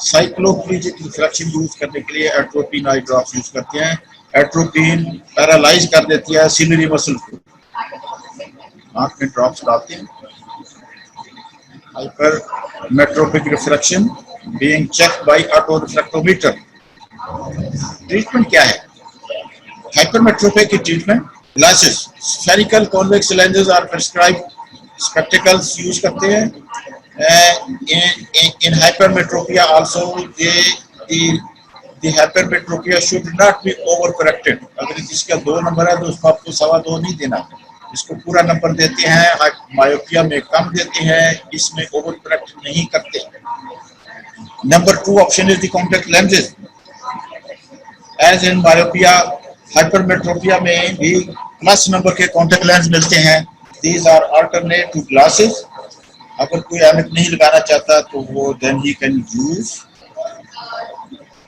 Cycloplegic refraction use करने के लिए एट्रोपिन आई ड्रॉप्स यूज करते हैं। एट्रोपिन पैरालाइज कर देती है सिलियरी मसल को, आंख में ड्रॉप्स डालते हैं। hypermetropic refraction being checked by autorefractometer. Treatment क्या है हाइपरमेट्रोपिक की treatment? Glasses, spherical convex lenses are prescribe, spectacles use करते हैं. In hypermetropia also the hypermetropia should not be overcorrected. अगर इसका 2 नंबर है तो उसको आपको 2.25 नहीं देना, इसको पूरा नंबर देते हैं. मायोपिया में कम देते हैं, इसमें ओवर करेक्ट नहीं करते. Number 2 option is the contact lenses. As in myopia, hypermetropia में भी प्लस नंबर के कॉन्टैक्ट लेंस मिलते हैं. These are alternate to glasses. अगर कोई ऐनक नहीं लगाना चाहता तो वो then he can use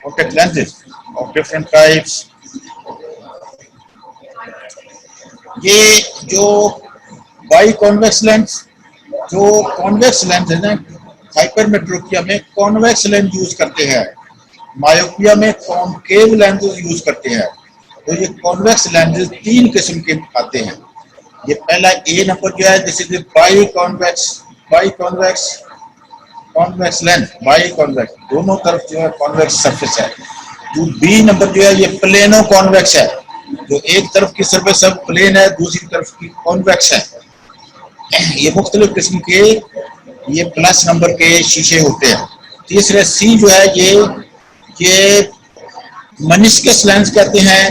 contact lenses of different types. ये जो बाई कॉन्वेक्स लेंस, जो कॉन्वेक्स लेंस है ना, हाइपरमेट्रोपिया में कॉन्वेक्स लेंस यूज करते हैं, मायोपिया में कॉनकेव लेंस यूज करते हैं. तो ये कॉन्वेक्स लेंसेज 3 किस्म के आते हैं. ये पहला ए नंबर जो है, this is by convex lens, by convex, दोनों तरफ जो है कॉन्वेक्स सरफेस है. जो बी नंबर जो है ये प्लेनो कॉन्वेक्स है, जो एक तरफ की सरफेस सब प्लेन है, दूसरी तरफ की कॉन्वेक्स है. ये मुख्तलिफ किस्म के ये प्लस नंबर के शीशे होते हैं. तीसरे सी जो है ये मनिस्कस लेंस कहते हैं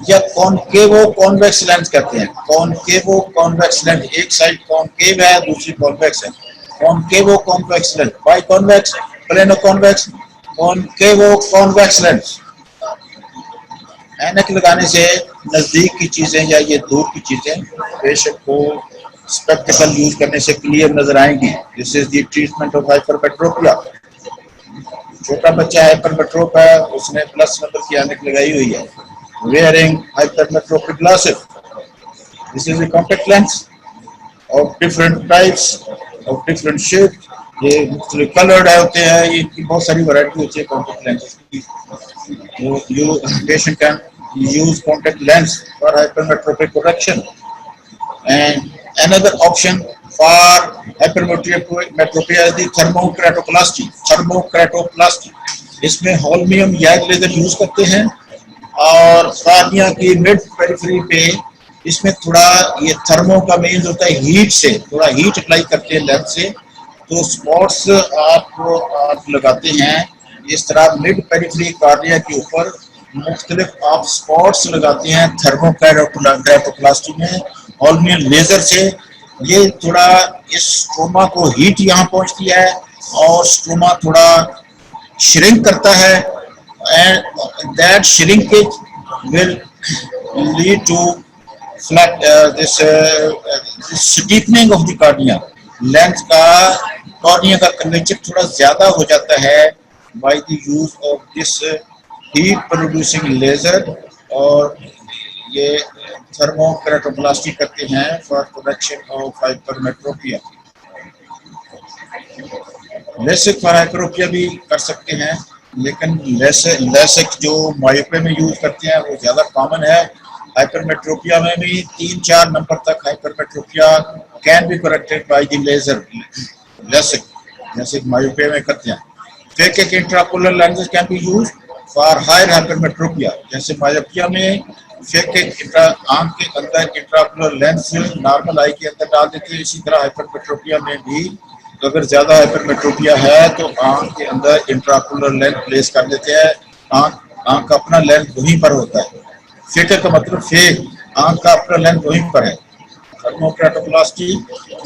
या कॉनकेवो कॉन्वेक्स लेंस कहते हैं. कॉनकेवो कॉन्वेक्स लेंस, एक साइड कॉनकेव है, दूसरी कॉन्वेक्स है. कॉनकेवो convex lens, by convex, plano convex, कॉनकेवो convex lens. ऐनक लगाने से नजदीक की चीजें या ये दूर की चीजें बेशक को स्पेक्टिकल यूज करने से क्लियर नजर आएंगी. This is the treatment of hypermetropia. छोटा बच्चा हाइपरमेट्रोप है, उसने प्लस नंबर की ऐनक लगाई हुई है. Wearing hypermetropic glasses. This is the contact lens of different types, of different shape. ये मुख्तलिफ कलर्ड होते हैं, इनकी बहुत सारी वैरायटी होती है कॉन्टैक्ट लेंसेज की. You patient can use contact lens for hypermetropic correction. And another option for hypermetropia is the thermokeratoplasty. इसमें होल्मियम यैग लेजर यूज करते हैं और कार्निया की मिड पेरिफेरी पे इसमें थोड़ा ये थर्मो का मीन्स होता है हीट से, थोड़ा हीट अप्लाई करते हैं लेंस से. तो स्पॉट्स आप लगाते हैं इस तरह मिड पेरिफेरी कार्निया के ऊपर मुख्तलिफ आप स्पॉट्स लगाते हैं थर्मोकेराटोप्लास्टी में होल्मियम लेजर से. ये थोड़ा इस स्ट्रोमा को हीट यहाँ पहुँचती है और स्ट्रोमा थोड़ा श्रिंक करता है. And that shrinkage will lead to this steepening of the cornea. Lens का कॉर्निया का कर्वेचर थोड़ा ज्यादा हो जाता है by the use of this heat producing laser. और ये थर्मोकेराटोप्लास्टी करते हैं for correction of hypermetropia. LASIK for hyperopia भी कर सकते हैं, लेकिन लेसिक जो मायोपिया में यूज करते हैं वो ज्यादा कॉमन है. हाइपरमेट्रोपिया में भी 3-4 नंबर तक hypermetropia can be corrected by the laser. LASIK जैसे मायोपिया में करते हैं. Phakic intraocular lenses can be used for higher hypermetropia. जैसे मायोपिया में phakic आंख के अंदर इंट्राओकुलर लेंस नॉर्मल आई के अंदर डाल देते हैं, इसी तरह हाइपरमेट्रोपिया में भी तो अगर ज्यादा हाइपरमेट्रोपिया है तो आंख के अंदर इंट्राओकुलर लेंस प्लेस कर देते हैं. आंख का अपना लेंस वहीं पर होता है. phakic का मतलब फेक, आंख का अपना लेंस वहीं पर है. Thermokeratoplasty,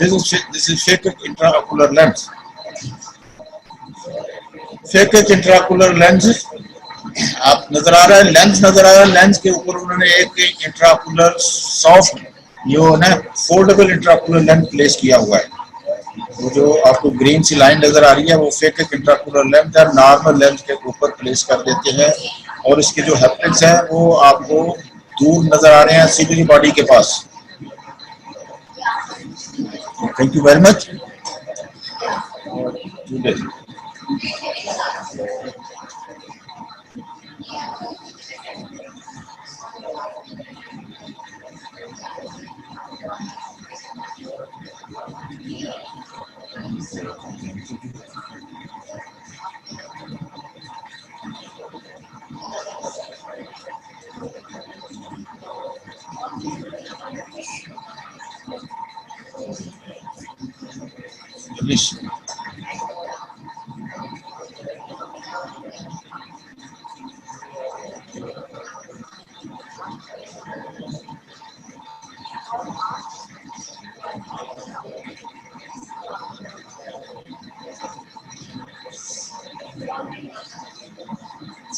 this is phakic intraocular lens. Phakic intraocular lens आप नजर आ रहा है, लेंस नजर आ रहा है, लेंस के ऊपर उन्होंने एक इंट्राकुलर सॉफ्ट जो है फोल्डेबल इंट्राकुलर लेंस प्लेस किया हुआ है. वो जो आपको ग्रीन सी लाइन नजर आ रही है वो फेकिक इंट्राकुलर लेंस है. नॉर्मल लेंस के ऊपर प्लेस कर देते हैं और इसके जो हैप्टिक्स है वो आपको दूर नजर आ रहे हैं सीधे बॉडी के पास. Thank you very much. English.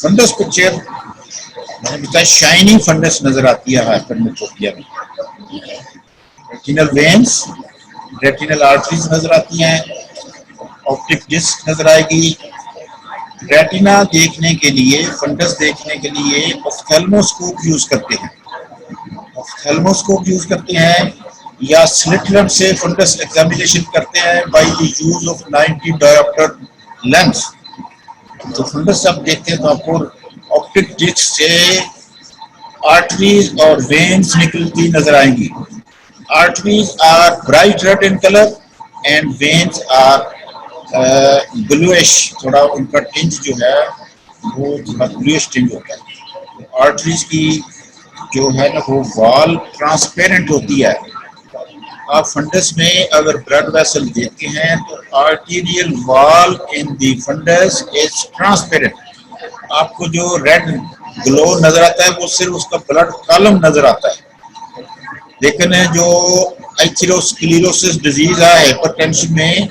Fundus picture मैंने बताया, शाइनिंग फंडस नजर आती है हाइपरमेट्रोपिया में। रेटिनल वेन्स, रेटिनल आर्टरीज नजर आती हैं, ऑप्टिक डिस्क नजर आएगी। रेटिना देखने के लिए, फंडस देखने के लिए ऑफ्थेल्मोस्कोप यूज करते हैं, ऑफ्थेल्मोस्कोप यूज करते हैं, या स्लिट लैंप से फंडस एग्जामिनेशन करते हैं by the use of 90 diopter lens. तो फंडस जब देखते हैं तो आपको ऑप्टिक डिस्क से आर्टरीज और वेन्स निकलती नजर आएंगी। Arteries are bright red in colour and veins are bluish, थोड़ा उनका टिंज जो है वो थोड़ा ब्लूइश टिंज होता है। आर्टरीज की जो है ना वो वॉल ट्रांसपेरेंट होती है। आप फंडस में अगर ब्लड वेसल देखते हैं तो arterial wall in the fundus is transparent. आपको जो रेड ग्लो नजर आता है वो सिर्फ उसका ब्लड कॉलम नजर आता है। लेकिन जो एथेरोस्क्लेरोसिस डिजीज है हाइपरटेंशन में,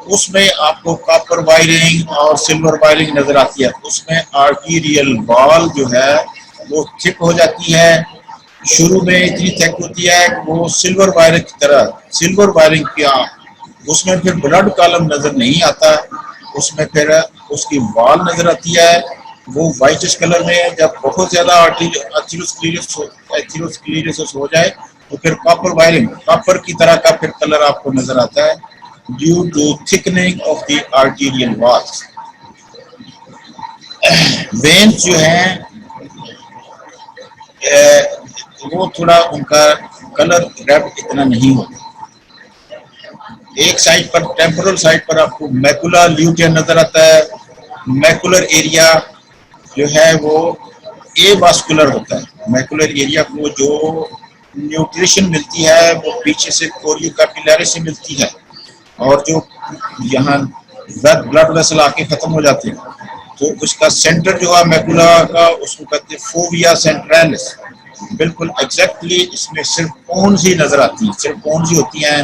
उसमें आपको कॉपर वायरिंग और सिल्वर वायरिंग नजर आती है। उसमें आर्टीरियल वॉल जो है वो थिक हो जाती है, शुरू में इतनी थिक होती है वो सिल्वर वायरिंग की तरह, सिल्वर वायरिंग किया, उसमें फिर ब्लड कॉलम नजर नहीं आता, उसमें फिर उसकी वॉल नजर आती है, वो वाइटिश कलर में है। जब बहुत ज्यादा एथेरोस्क्लेरोसिस हो जाए तो फिर कॉपर वायरिंग, कॉपर की तरह का फिर कलर आपको नजर आता है due to thickening of the arterial walls. Veins जो हैं वो थोड़ा उनका कलर रेड इतना नहीं होता। एक साइड पर, टेम्पोरल साइड पर आपको मैकुला ल्यूटेन नजर आता है। मैकुलर एरिया जो है वो एवास्कुलर होता है। मैकुलर एरिया को जो न्यूट्रिशन मिलती है वो पीछे से कोरियो कैपिलरी से मिलती है, और जो यहाँ ब्लड वेसल आके खत्म हो जाते हैं तो उसका सेंटर जो है मैकुला का, उसको कहते हैं फोविया सेंट्रैलिस। बिल्कुल एग्जैक्टली इसमें सिर्फ कोन्स ही नजर आती है, सिर्फ कोन्स ही होती हैं।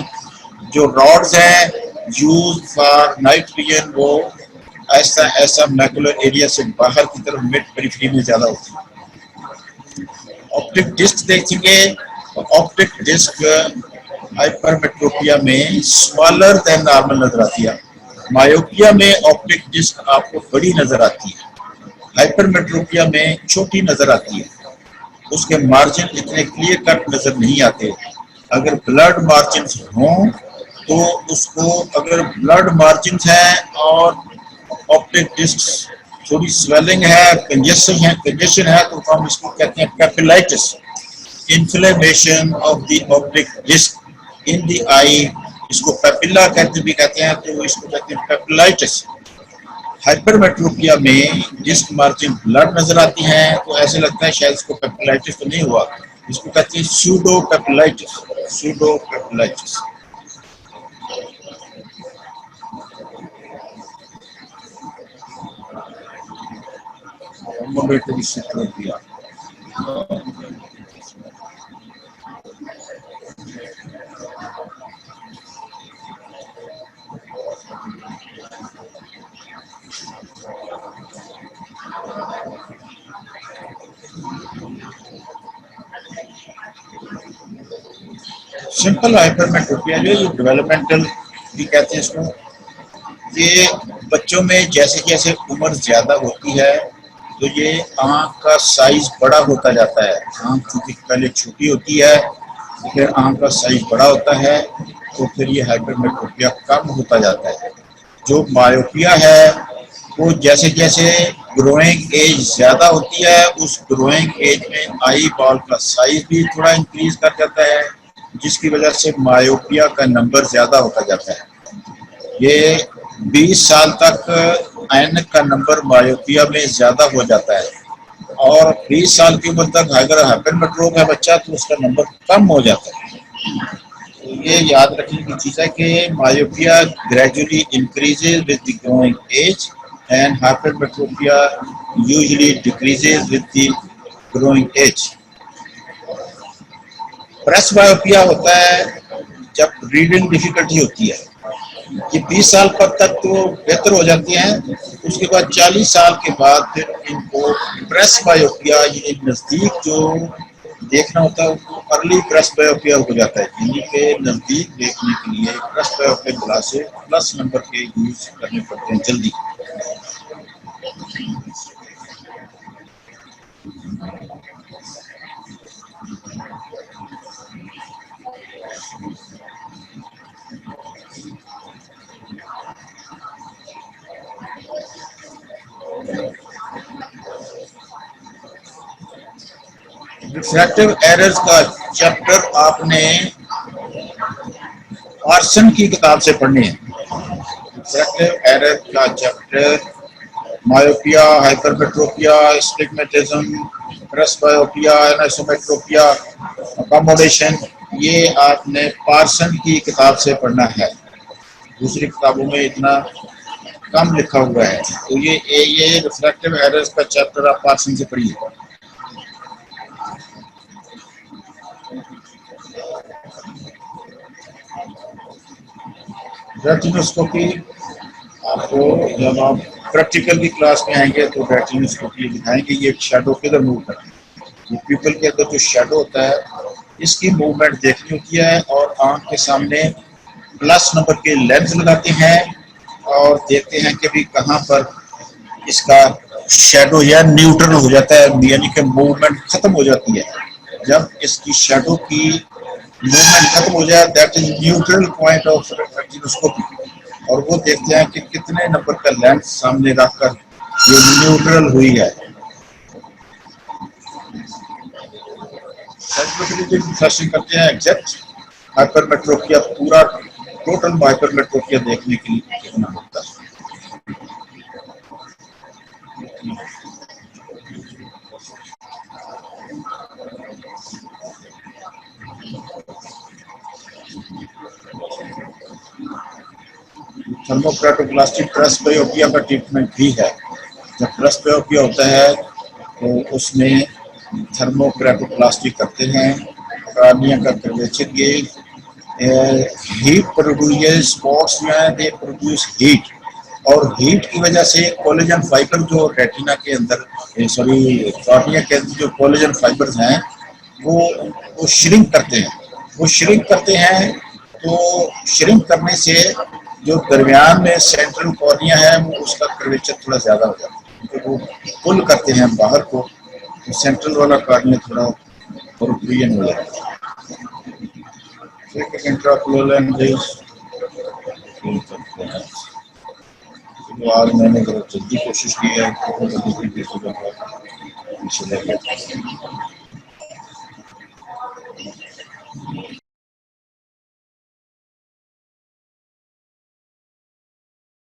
जो रॉड्स हैं यूज फॉर नाइट विजन वो ऐसा ऐसा मैकुलर एरिया से बाहर की तरफ मिड पेरिफेरी में ज्यादा होती है। ऑप्टिक डिस्क देखेंगे तो ऑप्टिक डिस्क हाइपरमेट्रोपिया में स्मॉलर देन नॉर्मल नजर आती है। मायोपिया में ऑप्टिक डिस्क आपको बड़ी नजर आती है, हाइपरमेट्रोपिया में छोटी नजर आती है। उसके मार्जिन इतने क्लियर कट नजर नहीं आते। अगर ब्लड मार्जिन हों तो उसको, अगर ब्लड मार्जिन है और ऑप्टिक डिस्क थोड़ी स्वेलिंग है, कंजेशन है तो हम इसको कहते हैं papillitis, inflammation of the optic disc in the eye. इसको पेपिला कहते हैं, तो इसको कहते हैं पेपिलाइटिस। हाइपरमेट्रोपिया में डिस्क मार्जिन ब्लड नजर आती हैं तो ऐसे लगता है शायद इसको पेपिलाइटिस तो नहीं हुआ, इसको कहते हैं सूडो पेपिलाइटिस, सूडो पेपिलाइटिस। सिंपल हाइपरमेट्रोपिया जो ये डेवलपमेंटल भी कहते हैं इसको। ये बच्चों में जैसे जैसे उम्र ज्यादा होती है तो ये आँख का साइज बड़ा होता जाता है। आँख क्योंकि पहले छोटी होती है फिर आँख का साइज बड़ा होता है तो फिर ये हाइपरमेट्रोपिया कम होता जाता है। जो मायोपिया है वो जैसे जैसे ग्रोइंग एज ज्यादा होती है, उस ग्रोइंग एज में आई बॉल का साइज भी थोड़ा इंक्रीज कर जाता है, जिसकी वजह से मायोपिया का नंबर ज्यादा होता जाता है। ये 20 साल तक ऐनक का नंबर मायोपिया में ज्यादा हो जाता है, और 20 साल की उम्र तक अगर हाइपरमेट्रोप है बच्चा तो उसका नंबर कम हो जाता है। तो ये याद रखने की चीज़ है कि myopia gradually increases with the growing age and hypermetropia usually decreases with the growing age. Presbyopia होता है जब रीडिंग डिफिकल्टी होती है, ये 20 साल तक तो बेहतर हो जाती हैं, उसके बाद 40 साल के बाद फिर इनको प्रेस बायोपिया, ये नज़दीक जो देखना होता है उनको अर्ली प्रेस बायोपिया हो जाता है। यानी के नज़दीक देखने के लिए presbyopia glasses plus number के यूज करने पड़ते हैं जल्दी। रिफ्रैक्टिव एरर्स का चैप्टर आपने पार्सन की किताब से पढ़नी है। रिफ्रैक्टिव एरर का chapter myopia, hypermetropia, astigmatism, presbyopia, anisometropia, accommodation, ये आपने पार्सन की किताब से पढ़ना है। दूसरी किताबों में इतना कम लिखा हुआ है, तो ये रिफ्रैक्टिव एरर्स का चैप्टर आप पार्सन से पढ़िए। रेटिनोस्कोपी आपको जब आप प्रैक्टिकल की क्लास में आएंगे तो रेटिनोस्कोपी दिखाएंगे ये शैडो किधर मूव करती है। ये पीपल के अंदर जो शैडो होता है इसकी मूवमेंट देखनी होती है, और आंख के सामने प्लस नंबर के लेंस लगाते हैं और देखते हैं कि भी कहाँ पर इसका शैडो या न्यूट्रल हो जाता है, यानी कि मूवमेंट खत्म हो जाती है। जब इसकी शैडो की मूवमेंट खत्म हो जाए, that is neutral point of retinoscopy, और वो देखते हैं कि कितने नंबर का लेंस सामने रखकर ये न्यूट्रल हुई है। सेंसिटिविटी करते हैं एग्जैक्ट हाइपरमेट्रोपिया, पूरा टोटल हाइपरमेट्रोपिया देखने के लिए कितना होता है। थर्मोक्राटोप्लास्टिक प्रेसबायोपिया का ट्रीटमेंट भी है। जब प्रेसबायोपिया होता है तो उसमें थर्मोक्राटोप्लास्टिक करते हैं, कार्निया का curvature gauge, heat produce spots जो है दे प्रोड्यूस हीट, और हीट की वजह से कोलेजन फाइबर जो रेटिना के अंदर कार्निया के अंदर जो कोलेजन फाइबर्स हैं वो श्रिंक करते हैं। वो श्रिंक करते हैं तो श्रिंक करने से जो दरमियान में सेंट्रल कॉर्निया है वो उसका कर्वेचर थोड़ा ज़्यादा हो जाता है, क्योंकि वो पुल करते हैं बाहर को, तो सेंट्रल वाला कॉर्निया थोड़ा प्रोट्रूजन हो जाता है। तो आज मैंने जल्दी कोशिश की है,